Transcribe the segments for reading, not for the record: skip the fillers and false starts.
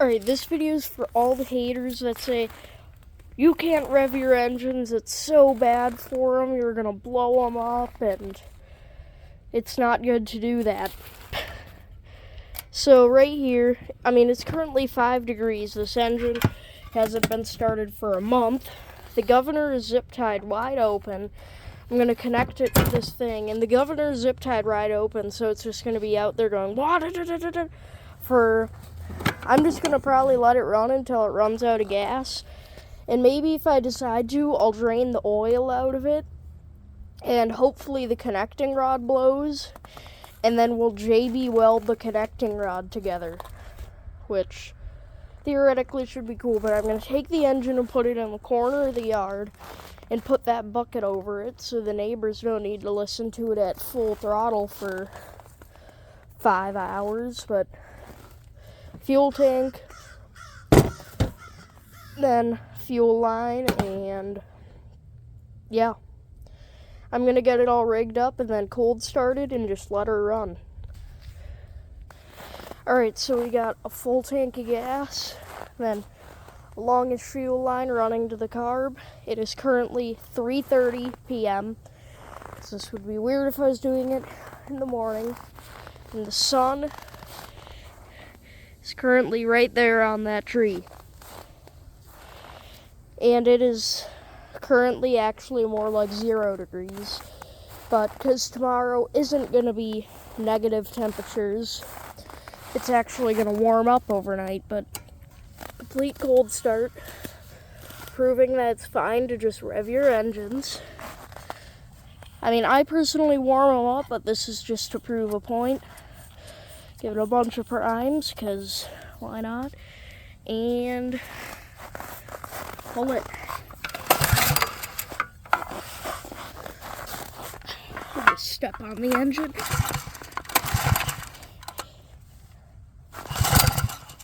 Alright, this video is for all the haters that say, you can't rev your engines, it's so bad for them, you're gonna blow them up, and it's not good to do that. So right here, it's currently 5 degrees. This engine hasn't been started for a month. The governor is zip tied wide open. I'm going to connect it to this thing, and the governor is zip tied wide open, so it's just going to be out there going for, I'm just going to probably let it run until it runs out of gas. And maybe if I decide to, I'll drain the oil out of it, and hopefully the connecting rod blows, and then we'll JB weld the connecting rod together, which theoretically should be cool. But I'm going to take the engine and put it in the corner of the yard and put that bucket over it so the neighbors don't need to listen to it at full throttle for 5 hours. But fuel tank, then fuel line, and yeah. I'm going to get it all rigged up and then cold started and just let her run. Alright, so we got a full tank of gas, then a longish fuel line running to the carb. It is currently 3:30 p.m. So this would be weird if I was doing it in the morning. And the sun is currently right there on that tree. And it is currently actually more like 0 degrees, but because tomorrow isn't going to be negative temperatures, it's actually going to warm up overnight. But complete cold start, proving that it's fine to just rev your engines. I personally warm them up, but this is just to prove a point. Give it a bunch of primes, because why not? And pull it. Step on the engine.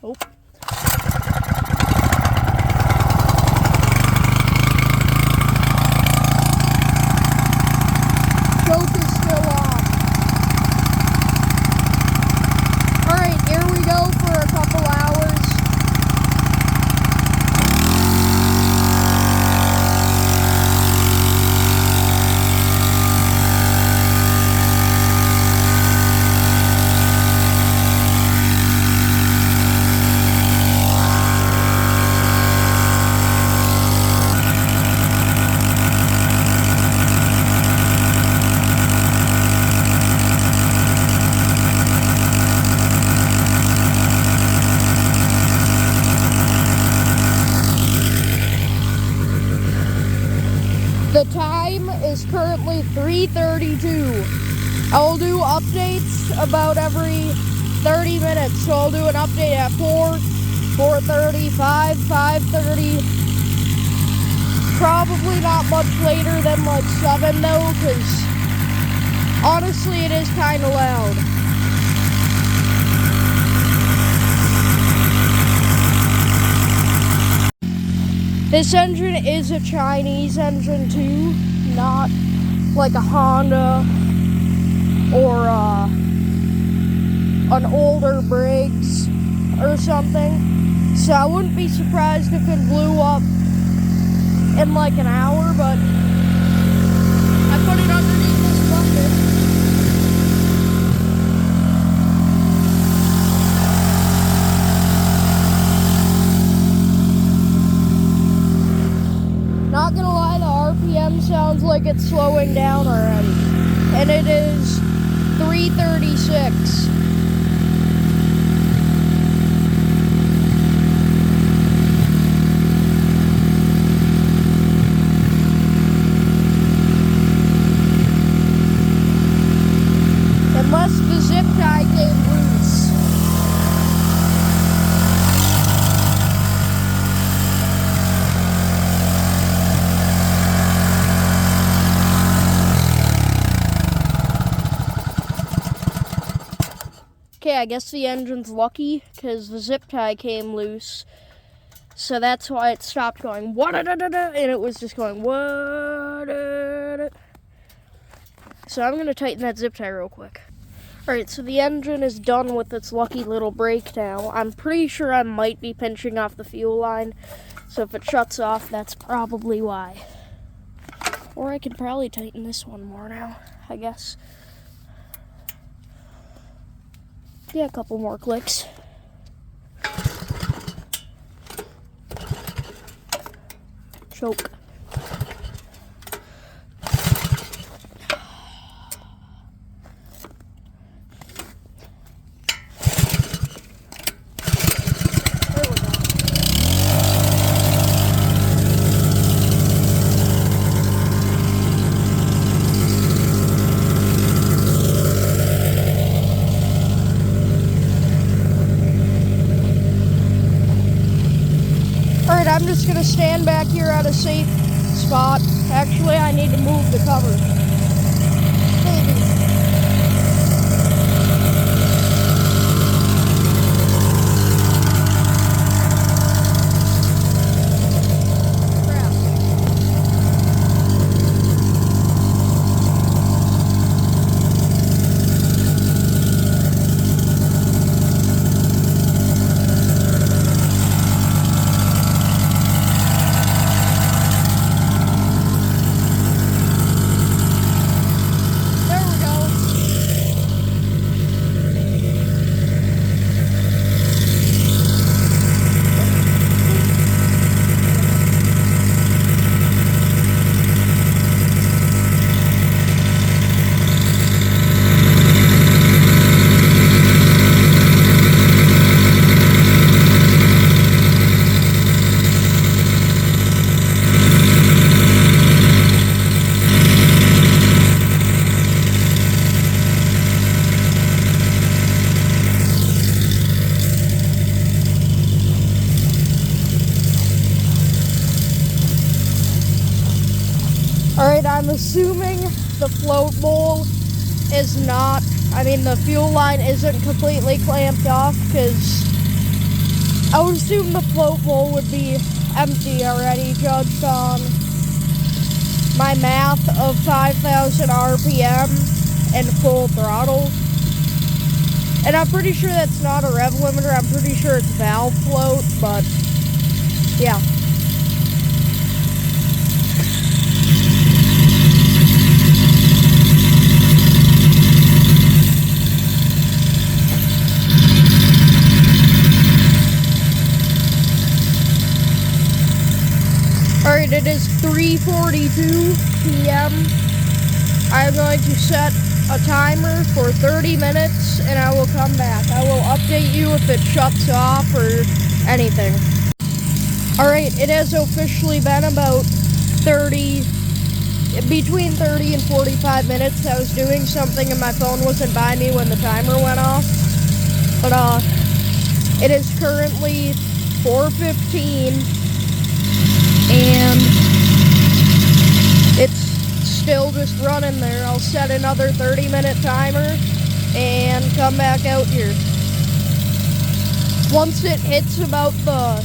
Oh. Choke is still on. Alright, here we go for a couple hours. The time is currently 3:32. I'll do updates about every 30 minutes. So I'll do an update at 4, 4:30, 5, 5:30. Probably not much later than like 7 though, because honestly it is kind of loud. This engine is a Chinese engine too, not like a Honda or an older Briggs or something. So I wouldn't be surprised if it blew up in like an hour, but I put it underneath this bucket. Not gonna lie, the RPM sounds like it's slowing down already. And it is 3:36. Unless the zip tie came loose. Okay, I guess the engine's lucky because the zip tie came loose. So that's why it stopped going and it was just going So I'm going to tighten that zip tie real quick. Alright, so the engine is done with its lucky little brake now. I'm pretty sure I might be pinching off the fuel line, so if it shuts off, that's probably why. Or I can probably tighten this one more now, I guess. Yeah, a couple more clicks. Choke. Alright, I'm just gonna stand back here at a safe spot. Actually, I need to move the cover. Maybe. Crap. Alright, I'm assuming the float bowl is not, the fuel line isn't completely clamped off, because I would assume the float bowl would be empty already, judged on my math of 5,000 RPM and full throttle. And I'm pretty sure that's not a rev limiter, I'm pretty sure it's valve float, but yeah. Alright, it is 3:42 p.m. I'm going to set a timer for 30 minutes and I will come back. I will update you if it shuts off or anything. Alright, it has officially been about between 30 and 45 minutes. I was doing something and my phone wasn't by me when the timer went off. But it is currently 4:15. And it's still just running there. I'll set another 30-minute timer and come back out here. Once it hits about the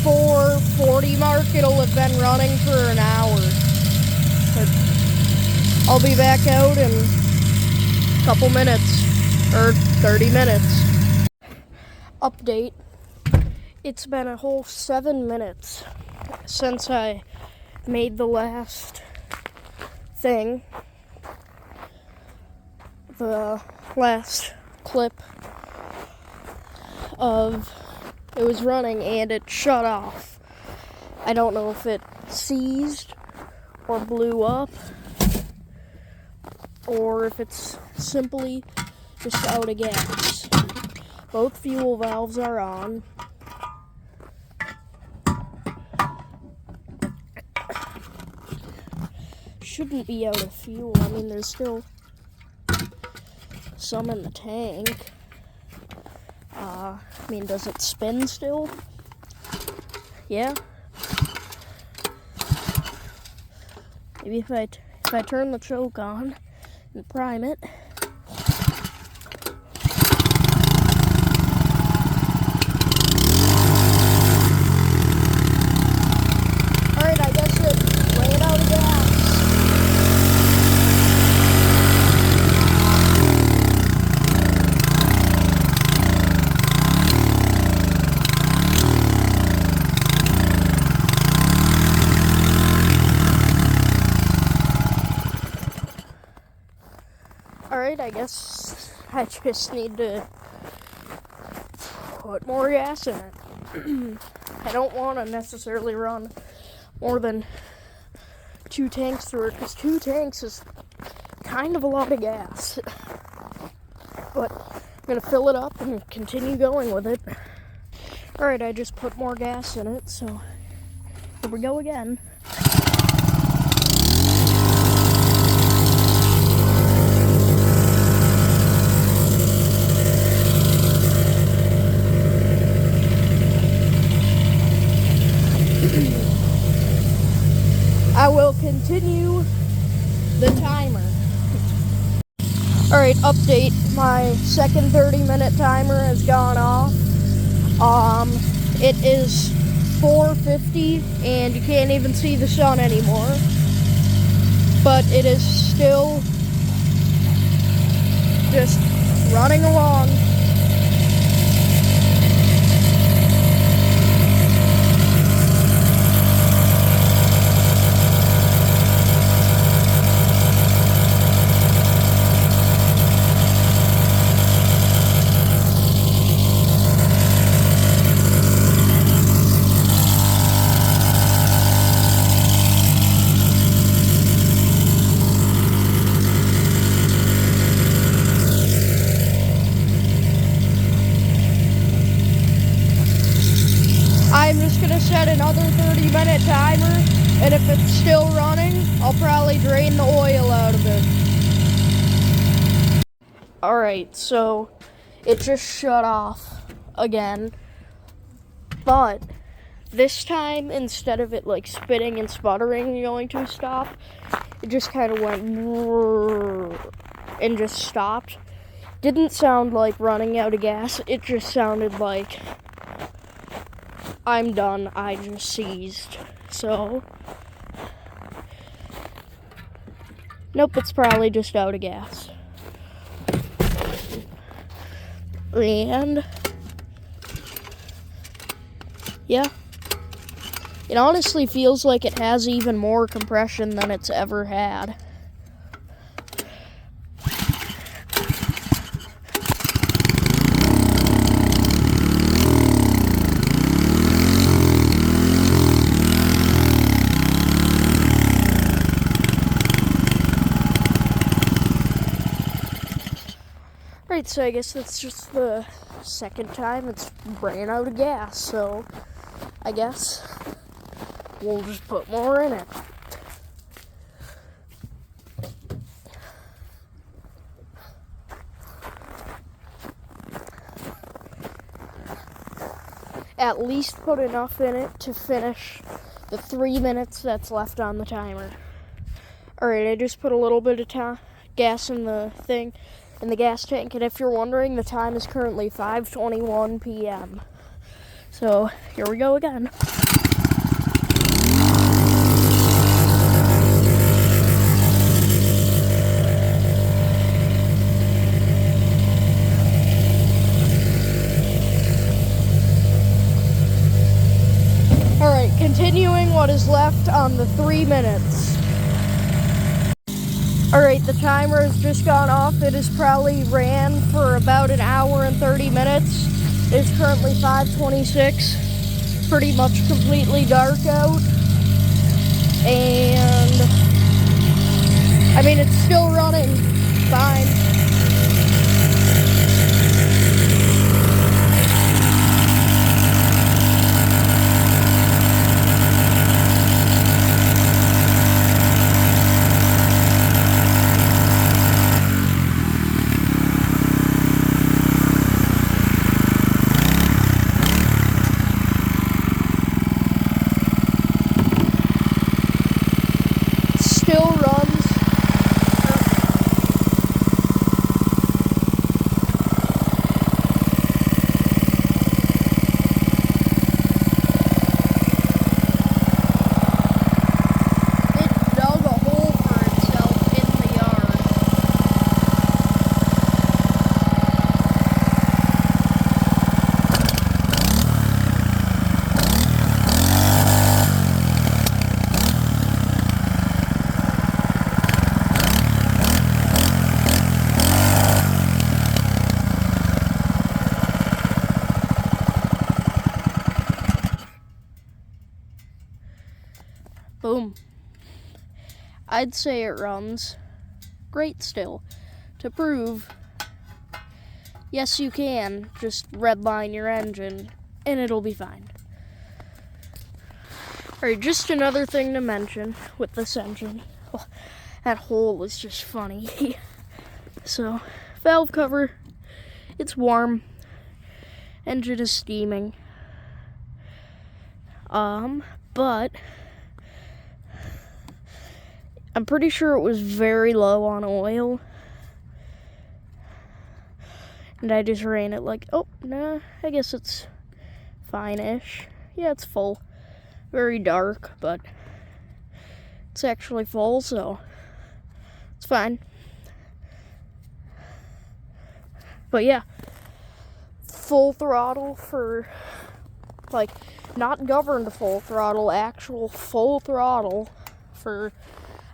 4:40 mark, it'll have been running for an hour. But I'll be back out in a couple minutes, or 30 minutes. Update. It's been a whole 7 minutes since I made the last thing, the last clip of it was running and it shut off. I don't know if it seized or blew up or if it's simply just out of gas. Both fuel valves are on. Shouldn't be out of fuel. There's still some in the tank. Does it spin still? Yeah. Maybe if I turn the choke on and prime it. Alright, I guess it ran out of gas. I guess I just need to put more gas in it. I don't want to necessarily run more than 2 tanks through it, because 2 tanks is kind of a lot of gas. But I'm going to fill it up and continue going with it. Alright, I just put more gas in it, so here we go again. I will continue the timer. Alright, update. My second 30-minute timer has gone off. It is 4:50 and you can't even see the sun anymore. But it is still just running along. I'm just gonna set another 30-minute timer, and if it's still running, I'll probably drain the oil out of it. Alright, so it just shut off again, but this time, instead of it like spitting and sputtering and going to a stop, it just kind of went and just stopped. Didn't sound like running out of gas, it just sounded like I'm done, I just seized. So, nope, it's probably just out of gas. And yeah, it honestly feels like it has even more compression than it's ever had. Right, so I guess that's just the second time it's ran out of gas, so I guess we'll just put more in it. At least put enough in it to finish the 3 minutes that's left on the timer. Alright, I just put a little bit of gas in the thing. In the gas tank, and if you're wondering, the time is currently 5:21 p.m. So, here we go again. Alright, continuing what is left on the 3 minutes. Alright, the timer has just gone off. It has probably ran for about an hour and 30 minutes. It's currently 5:26. Pretty much completely dark out. And I mean, it's still running fine. Still runs. Boom. I'd say it runs great still. To prove, yes you can, just redline your engine and it'll be fine. Alright, just another thing to mention with this engine. Oh, that hole is just funny. So, valve cover, it's warm. Engine is steaming. But I'm pretty sure it was very low on oil. And I just ran it like, oh, nah, I guess it's fine-ish. Yeah, it's full. Very dark, but it's actually full, so it's fine. But yeah, full throttle for, like, not governed full throttle, actual full throttle for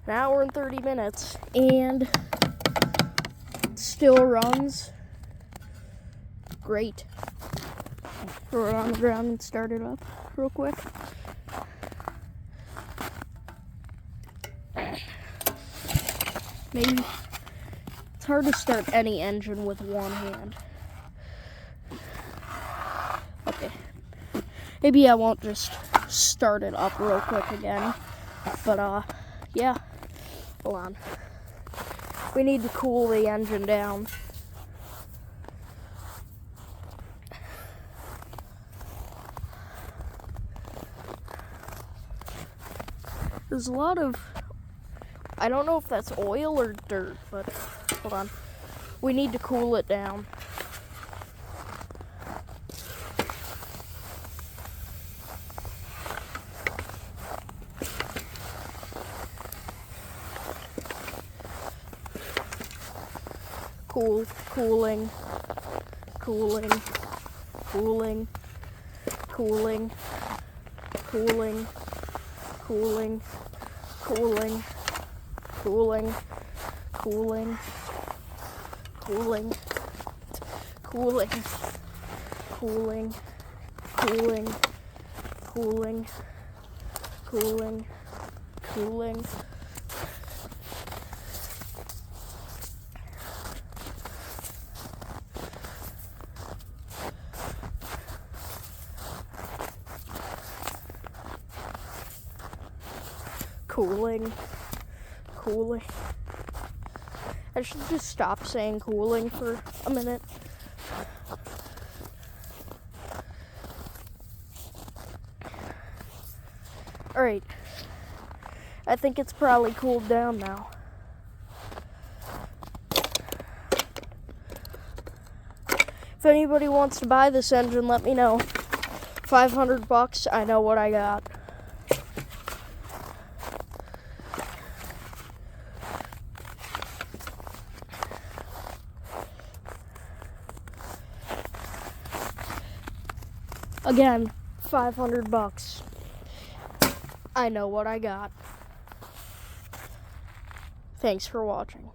an hour and 30 minutes, and it still runs great. Throw it on the ground and start it up real quick. Maybe it's hard to start any engine with one hand. Okay. Maybe I won't just start it up real quick again. But yeah. Hold on. We need to cool the engine down. There's a lot of, I don't know if that's oil or dirt, but hold on. We need to cool it down. Cooling, cooling, cooling, cooling, cooling, cooling, cooling, cooling, cooling, cooling, cooling, cooling, cooling, cooling, cooling. Cooling. I should just stop saying cooling for a minute. Alright. I think it's probably cooled down now. If anybody wants to buy this engine, let me know. $500, I know what I got. Again, $500. I know what I got. Thanks for watching.